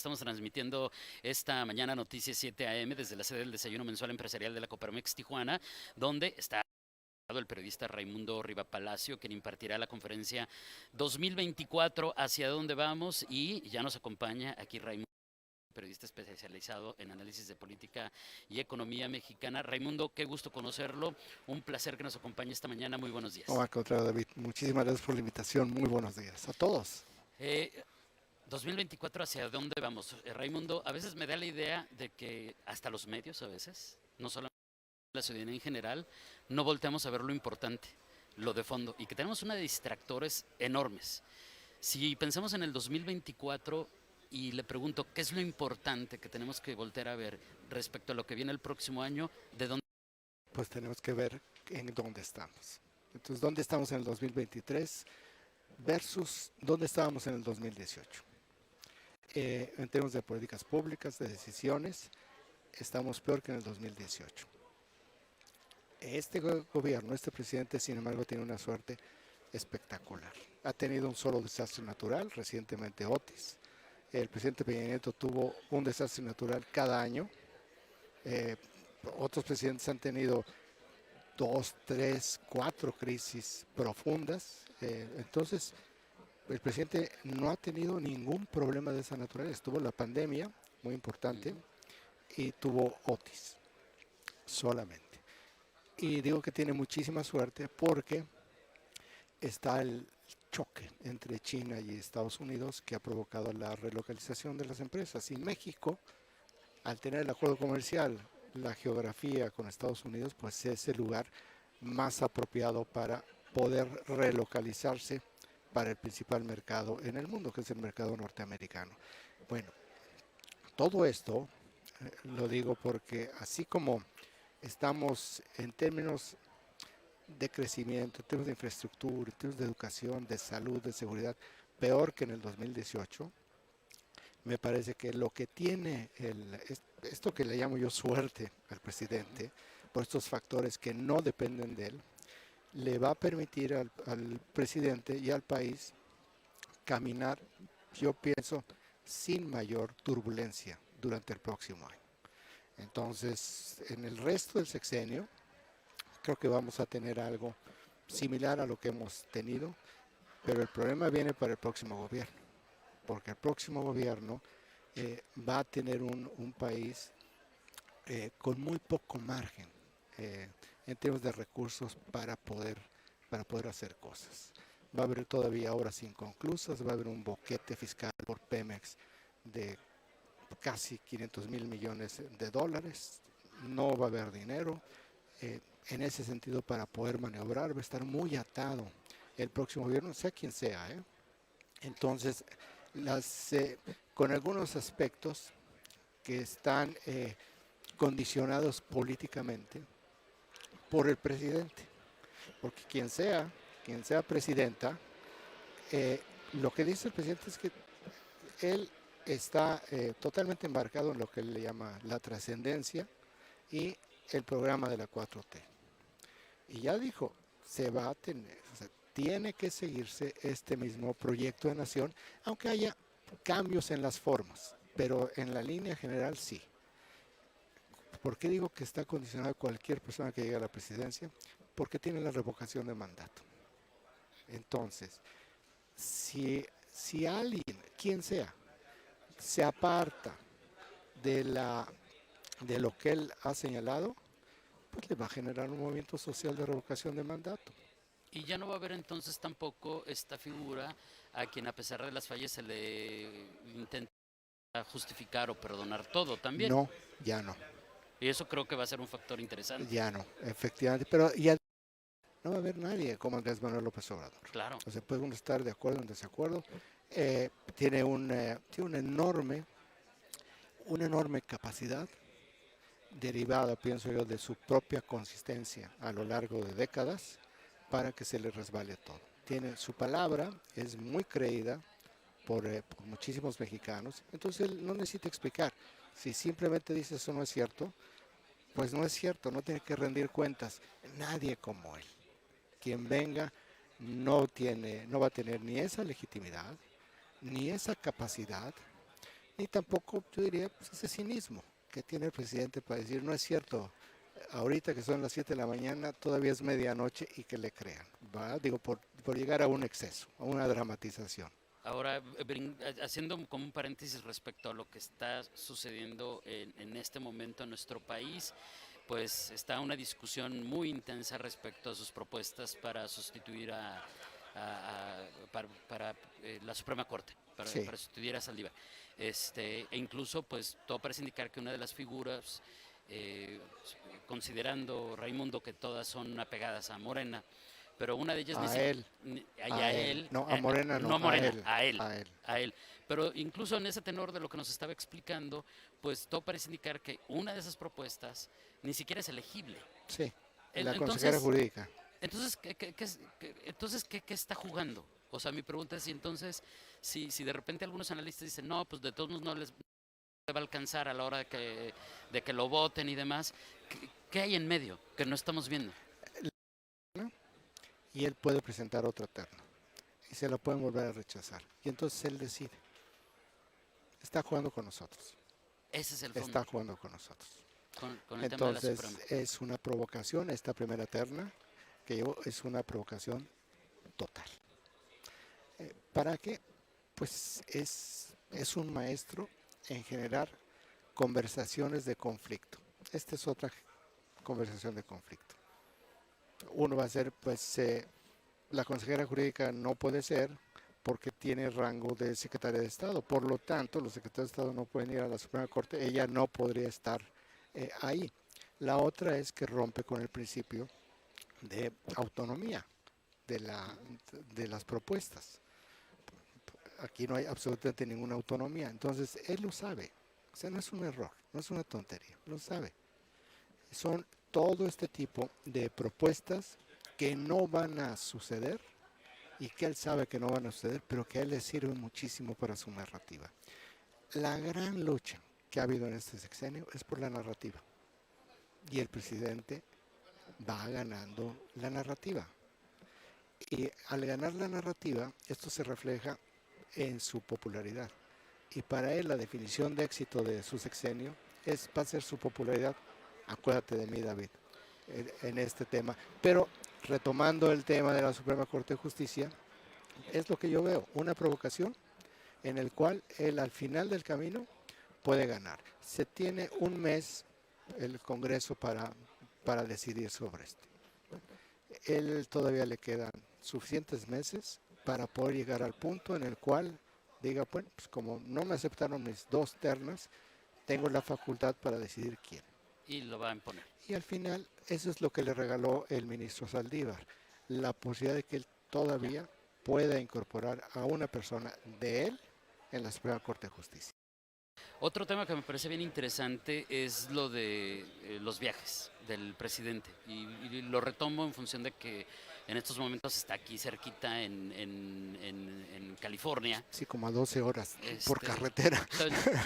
Estamos transmitiendo esta mañana Noticias 7 AM desde la sede del Desayuno Mensual Empresarial de la Coparmex Tijuana, donde está el periodista Raimundo Riva Palacio, quien impartirá la conferencia 2024 Hacia dónde vamos, y ya nos acompaña aquí Raimundo, periodista especializado en análisis de política y economía mexicana. Raimundo, qué gusto conocerlo, un placer que nos acompañe esta mañana, muy buenos No, días. al contrario, David, muchísimas gracias por la invitación. Muy buenos días a todos. Eh, 2024, ¿hacia dónde vamos? Raimundo, a veces me da la idea de que hasta los medios, a veces, no solamente la ciudadanía en general, no volteamos a ver lo importante, lo de fondo, y que tenemos una de distractores enormes. Si pensamos en el 2024 y le pregunto qué es lo importante que tenemos que voltear a ver respecto a lo que viene el próximo año, ¿de dónde? Pues tenemos que ver en dónde estamos. Entonces, ¿dónde estamos en el 2023 versus dónde estábamos en el 2018? En términos de políticas públicas, de decisiones, estamos peor que en el 2018. Este gobierno, este presidente, sin embargo, tiene una suerte espectacular. Ha tenido un solo desastre natural, recientemente Otis. El presidente Peña Nieto tuvo un desastre natural cada año. Eh, Otros presidentes han tenido 2, 3, 4 crisis profundas. Entonces, el presidente no ha tenido ningún problema de esa naturaleza. Tuvo la pandemia, muy importante, y tuvo Otis solamente. Y digo que tiene muchísima suerte porque está el choque entre China y Estados Unidos que ha provocado la relocalización de las empresas. Y México, al tener el acuerdo comercial, la geografía con Estados Unidos, pues es el lugar más apropiado para poder relocalizarse para el principal mercado en el mundo, que es el mercado norteamericano. Bueno, todo esto lo digo porque así como estamos en términos de crecimiento, en términos de infraestructura, en términos de educación, de salud, de seguridad, peor que en el 2018, me parece que lo que tiene esto que le llamo yo suerte al presidente, por estos factores que no dependen de él, le va a permitir al presidente y al país caminar, yo pienso, sin mayor turbulencia durante el próximo año. Entonces, en el resto del sexenio, creo que vamos a tener algo similar a lo que hemos tenido, pero el problema viene para el próximo gobierno, porque el próximo gobierno va a tener un país con muy poco margen eh, en términos de recursos para poder hacer cosas. Va a haber todavía obras inconclusas, va a haber un boquete fiscal por Pemex de casi 500 mil millones de dólares, no va a haber dinero. En ese sentido, para poder maniobrar, va a estar muy atado el próximo gobierno, sea quien sea. Entonces, con algunos aspectos que están condicionados políticamente por el presidente, porque quien sea presidenta, eh, lo que dice el presidente es que él está totalmente embarcado en lo que él le llama la trascendencia y el programa de la 4T. Y ya dijo, se va a tener, o sea, tiene que seguirse este mismo proyecto de nación, aunque haya cambios en las formas, pero en la línea general sí. ¿Por qué digo que está condicionado a cualquier persona que llegue a la presidencia? Porque tiene la revocación de mandato. Entonces, si alguien, quien sea, se aparta de, de lo que él ha señalado, pues le va a generar un movimiento social de revocación de mandato. Y ya no va a haber entonces tampoco esta figura a quien a pesar de las fallas se le intenta justificar o perdonar todo también. No, ya no, Y eso creo que va a ser un factor interesante. ya no, efectivamente. Pero ya no va a haber nadie como Andrés Manuel López Obrador. Claro. O sea, puede uno estar de acuerdo o en desacuerdo. Tiene una enorme capacidad derivada, pienso yo, de su propia consistencia a lo largo de décadas para que se le resbale todo. Tiene su palabra, es muy creída por muchísimos mexicanos, entonces él no necesita explicar. Si simplemente dice eso no es cierto, pues no es cierto, no tiene que rendir cuentas. Nadie como él. Quien venga no va a tener ni esa legitimidad, ni esa capacidad, ni tampoco, yo diría, pues, ese cinismo que tiene el presidente para decir, no es cierto, ahorita que son las 7 de la mañana, todavía es medianoche y que le crean, ¿va? Digo, por llegar a un exceso, a una dramatización. Ahora, haciendo como un paréntesis respecto a lo que está sucediendo en este momento en nuestro país, pues está una discusión muy intensa respecto a sus propuestas para sustituir para la Suprema Corte, Sí, para sustituir a Saldívar. E incluso, pues, todo parece indicar que una de las figuras, eh, considerando Raimundo que todas son apegadas a Morena, pero una de ellas ni a siquiera, él, a él, no, a Morena no no, a Morena, a él. a él. Pero incluso en ese tenor de lo que nos estaba explicando, pues todo parece indicar que una de esas propuestas ni siquiera es elegible. Sí, la consejera Entonces, jurídica. ¿qué está jugando? O sea, mi pregunta es si entonces, si de repente algunos analistas dicen, no, pues de todos modos no les va a alcanzar a la hora de que lo voten y demás, ¿qué hay en medio que no estamos viendo? ¿No? Y él puede presentar otra terna y se la pueden volver a rechazar. Y entonces él decide. Está jugando con nosotros. Ese es el fondo, Está jugando con nosotros. con el tema de la Entonces Suprema. es una provocación, esta primera terna que yo es una provocación total. ¿Para qué? Pues es un maestro en generar conversaciones de conflicto. Esta es otra conversación de conflicto. Uno va a ser, pues, la consejera jurídica no puede ser porque tiene rango de secretaria de Estado. Por lo tanto, los secretarios de Estado no pueden ir a la Suprema Corte. Ella no podría estar ahí. La otra es que rompe con el principio de autonomía de, la, de las propuestas. Aquí no hay absolutamente ninguna autonomía. Entonces, él lo sabe. O sea, no es un error, no es una tontería, lo sabe. Son todo este tipo de propuestas que no van a suceder y que él sabe que no van a suceder, pero que a él le sirve muchísimo para su narrativa. La gran lucha que ha habido en este sexenio es por la narrativa. Y el presidente va ganando la narrativa. Y al ganar la narrativa, esto se refleja en su popularidad. Y para él la definición de éxito de su sexenio va a ser su popularidad. Acuérdate de mí, David, en este tema. Pero retomando el tema de la Suprema Corte de Justicia, es lo que yo veo, una provocación en el cual él al final del camino puede ganar. Se tiene un mes el Congreso para decidir sobre esto. Él todavía le quedan suficientes meses para poder llegar al punto en el cual diga, bueno, pues como no me aceptaron mis dos ternas, tengo la facultad para decidir quién. Y lo va a imponer. Y al final, eso es lo que le regaló el ministro Saldívar, la posibilidad de que él todavía pueda incorporar a una persona de él en la Suprema Corte de Justicia. Otro tema que me parece bien interesante es lo de los viajes del presidente. Y lo retomo en función de que en estos momentos está aquí cerquita en California. Sí, como a 12 horas por Este, carretera.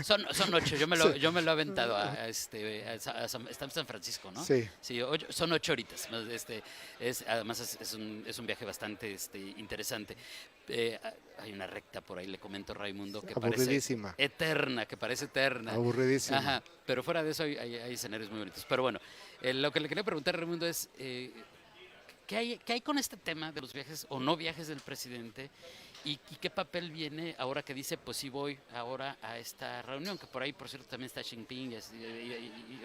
son 8, Sí, yo me lo he aventado está en San Francisco, ¿no? sí, Sí, son 8 horitas. Además es un viaje bastante interesante. Hay una recta por ahí, le comento a Raimundo, que parece aburridísima, eterna. aburridísima. Ajá, pero fuera de eso hay escenarios muy bonitos. Pero bueno, lo que le quería preguntar a Raimundo es, qué hay con este tema de los viajes o no viajes del presidente? ¿Y qué papel viene ahora que dice, pues sí voy ahora a esta reunión? Que por ahí, por cierto, también está Xi Jinping.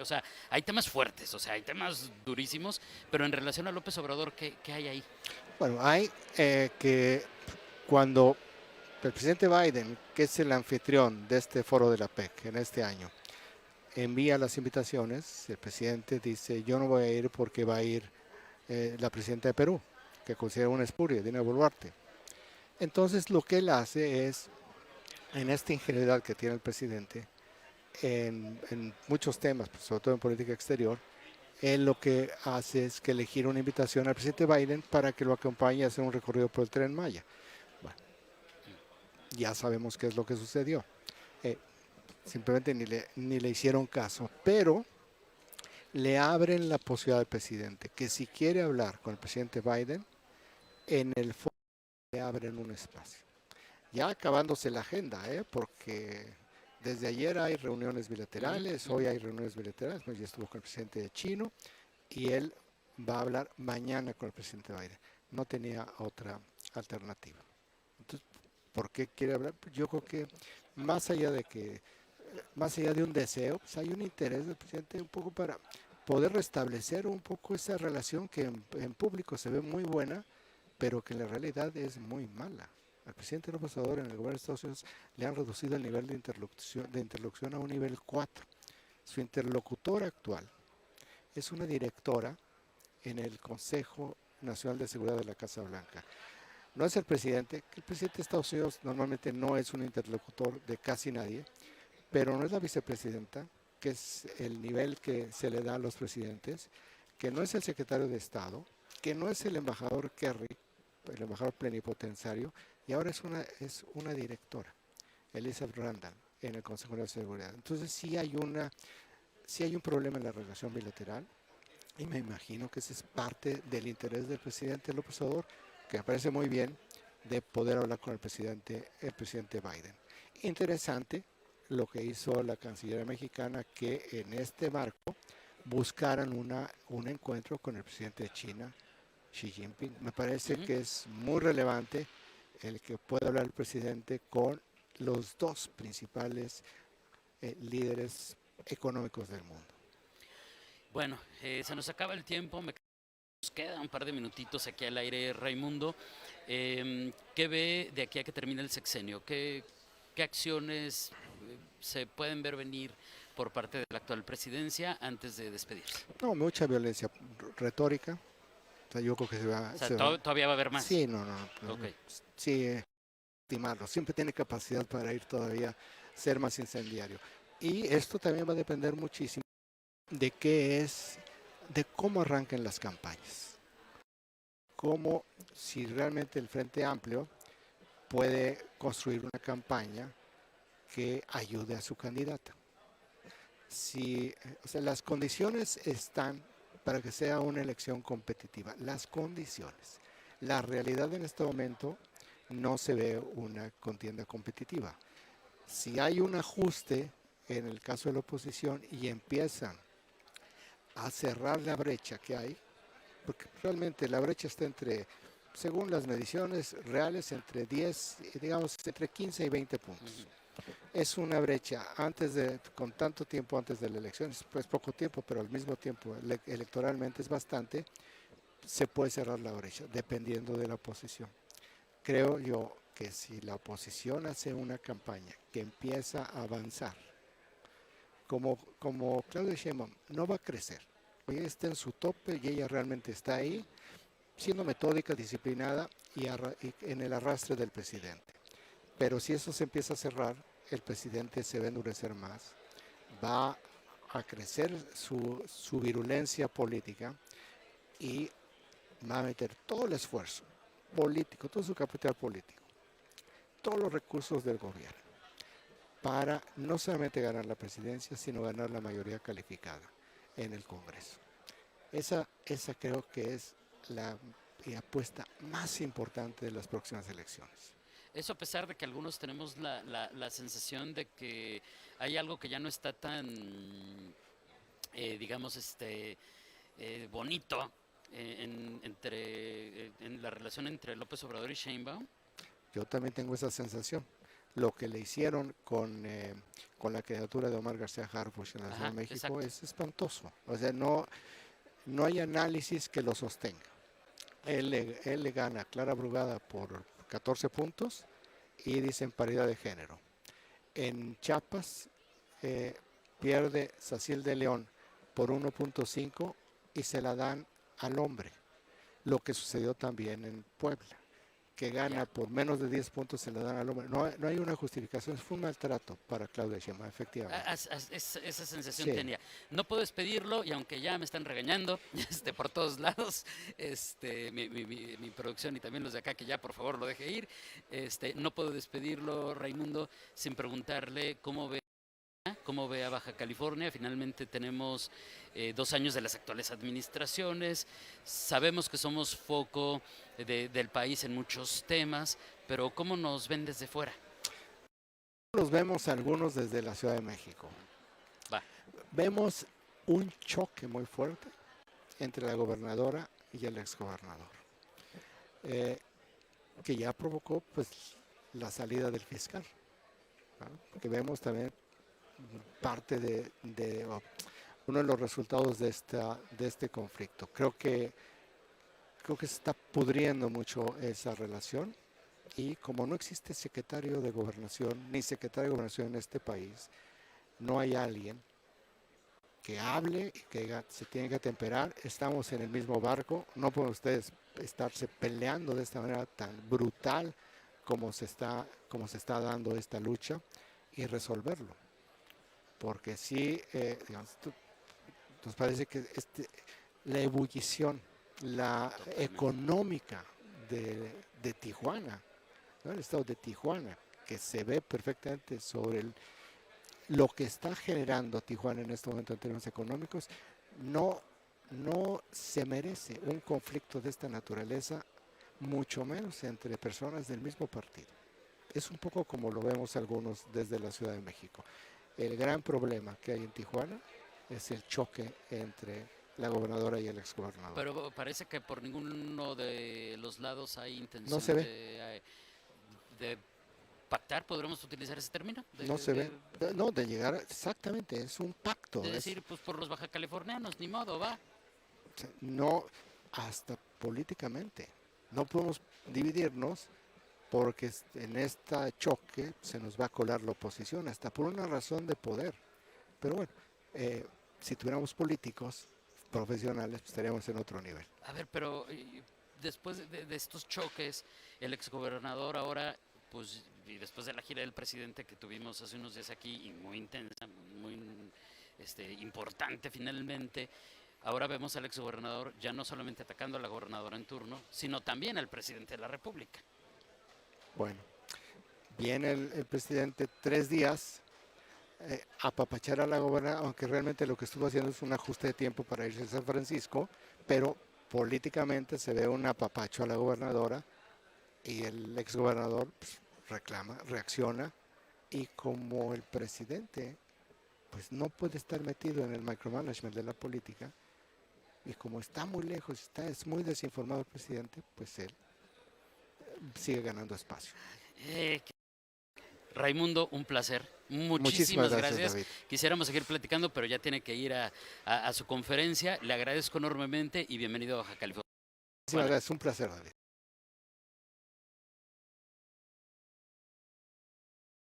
O sea, hay temas fuertes, o sea, hay temas durísimos, pero en relación a López Obrador, ¿qué hay ahí? Bueno, hay que cuando el presidente Biden, que es el anfitrión de este foro de la PEC en este año, envía las invitaciones, el presidente dice, yo no voy a ir porque va a ir la presidenta de Perú, que considera una espuria, Dina Boluarte. Entonces lo que él hace es, en esta ingenuidad que tiene el presidente, en muchos temas, pues, sobre todo en política exterior, él lo que hace es que elegir una invitación al presidente Biden para que lo acompañe a hacer un recorrido por el Tren Maya. Bueno, ya sabemos qué es lo que sucedió. Eh, Simplemente ni le hicieron caso, pero le abren la posibilidad al presidente que si quiere hablar con el presidente Biden, en el foro le abren un espacio. Ya acabándose la agenda, porque Desde ayer hay reuniones bilaterales, hoy hay reuniones bilaterales, ya estuvo con el presidente chino y él va a hablar mañana con el presidente Biden. No tenía otra alternativa. Entonces, ¿por qué quiere hablar? Pues yo creo que más allá de que, más allá de un deseo, pues hay un interés del presidente un poco para poder restablecer un poco esa relación que en público se ve muy buena, pero que en la realidad es muy mala. Al presidente López Obrador en el gobierno de Estados Unidos le han reducido el nivel de interlocución a un nivel 4. Su interlocutora actual es una directora en el Consejo Nacional de Seguridad de la Casa Blanca. No es el presidente, que el presidente de Estados Unidos normalmente no es un interlocutor de casi nadie, pero no es la vicepresidenta, que es el nivel que se le da a los presidentes, que no es el secretario de Estado, que no es el embajador Kerry, el embajador plenipotenciario, y ahora es una directora, Elizabeth Randall, en el Consejo de Seguridad. Entonces sí hay un problema en la relación bilateral, y me imagino que ese es parte del interés del presidente López Obrador, que me parece muy bien, de poder hablar con el presidente Biden. Interesante lo que hizo la Cancillería mexicana, que en este marco buscaran un encuentro con el presidente de China, Xi Jinping. Me parece que es muy relevante el que pueda hablar el presidente con los dos principales líderes económicos del mundo. Bueno, se nos acaba el tiempo, nos queda un par de minutitos aquí al aire, Raimundo. ¿Qué ve de aquí a que termine el sexenio? ¿Qué acciones se pueden ver venir por parte de la actual presidencia antes de despedirse? No, mucha violencia retórica. O sea, yo creo que O sea, todavía va a haber más. Sí, no. Okay. Sí, estimarlo. Siempre tiene capacidad para ir todavía ser más incendiario. Y esto también va a depender muchísimo de cómo arranquen las campañas. Cómo, si realmente el Frente Amplio puede construir una campaña que ayude a su candidata. O sea, las condiciones están para que sea una elección competitiva. Las condiciones. La realidad en este momento no se ve una contienda competitiva. Si hay un ajuste en el caso de la oposición y empiezan a cerrar la brecha que hay, porque realmente la brecha está según las mediciones reales, entre 10, digamos, entre 15 y 20 puntos. Es una brecha con tanto tiempo antes de la elección, es poco tiempo, pero al mismo tiempo electoralmente es bastante, se puede cerrar la brecha, dependiendo de la oposición. Creo yo que si la oposición hace una campaña que empieza a avanzar, como Claudia Sheinbaum, no va a crecer. Ella está en su tope y ella realmente está ahí, siendo metódica, disciplinada y en el arrastre del presidente. Pero si eso se empieza a cerrar, el presidente se va a endurecer más, va a crecer su virulencia política y va a meter todo el esfuerzo político, todo su capital político, todos los recursos del gobierno para no solamente ganar la presidencia, sino ganar la mayoría calificada en el Congreso. Esa creo que es la apuesta más importante de las próximas elecciones. Eso a pesar de que algunos tenemos la sensación de que hay algo que ya no está tan, digamos, bonito en la relación entre López Obrador y Sheinbaum. Yo también tengo esa sensación. Lo que le hicieron con la candidatura de Omar García Harfuch en la Ciudad de México, exacto, es espantoso. O sea, no hay análisis que lo sostenga. Él le gana a Clara Brugada por 14 puntos y dicen paridad de género. En Chiapas pierde Cecil de León por 1.5 y se la dan al hombre. Lo que sucedió también en Puebla, que gana por menos de 10 puntos, se la dan al hombre. No hay una justificación, fue un maltrato para Claudia Sheinbaum, efectivamente. Esa sensación tenía. No puedo despedirlo y aunque ya me están regañando por todos lados, mi producción y también los de acá, que ya por favor lo deje ir, no puedo despedirlo, Raimundo, sin preguntarle cómo ve a Baja California. Finalmente tenemos 2 años de las actuales administraciones, sabemos que somos foco del país en muchos temas, pero ¿cómo nos ven desde fuera? los vemos algunos desde la Ciudad de México? Va. Vemos un choque muy fuerte entre la gobernadora y el exgobernador, que ya provocó pues la salida del fiscal, ¿no? Que vemos también parte de uno de los resultados de este conflicto. Creo que se está pudriendo mucho esa relación, y como no existe secretario de gobernación ni secretario de gobernación en este país, no hay alguien que hable y que diga, se tiene que atemperar, estamos en el mismo barco, no pueden ustedes estarse peleando de esta manera tan brutal como se está dando esta lucha, y resolverlo. Porque sí, digamos, nos parece que la ebullición, la Totalmente. económica de Tijuana, ¿no? El estado de Tijuana, que se ve perfectamente sobre lo que está generando Tijuana en este momento en términos económicos, no se merece un conflicto de esta naturaleza, mucho menos entre personas del mismo partido. Es un poco como lo vemos algunos desde la Ciudad de México. El gran problema que hay en Tijuana es el choque entre la gobernadora y el exgobernador. Pero parece que por ninguno de los lados hay No intención se ve, de pactar, ¿podremos utilizar ese término? no se ve. No, de llegar, exactamente, es un pacto. De decir, pues por los bajacalifornianos, ni modo, va. No, hasta políticamente. No podemos dividirnos, porque en este choque se nos va a colar la oposición, hasta por una razón de poder. Pero bueno, si tuviéramos políticos profesionales, pues estaríamos en otro nivel. A ver, pero después de estos choques, el exgobernador ahora, pues, y después de la gira del presidente que tuvimos hace unos días aquí, y muy intensa, muy importante finalmente, ahora vemos al exgobernador ya no solamente atacando a la gobernadora en turno, sino también al presidente de la República. Bueno, viene el presidente 3 días, apapachar a la gobernadora, aunque realmente lo que estuvo haciendo es un ajuste de tiempo para irse a San Francisco, pero políticamente se ve un apapacho a la gobernadora, y el exgobernador pues, reacciona, y como el presidente pues no puede estar metido en el micromanagement de la política, y como está muy lejos, es muy desinformado el presidente, pues él sigue ganando espacio. Eh, Raimundo, un placer. Muchísimas Muchísimas gracias, gracias. David. Quisiéramos seguir platicando, pero ya tiene que ir a su conferencia. Le agradezco enormemente y bienvenido a Baja California. Muchísimas gracias, un placer, David.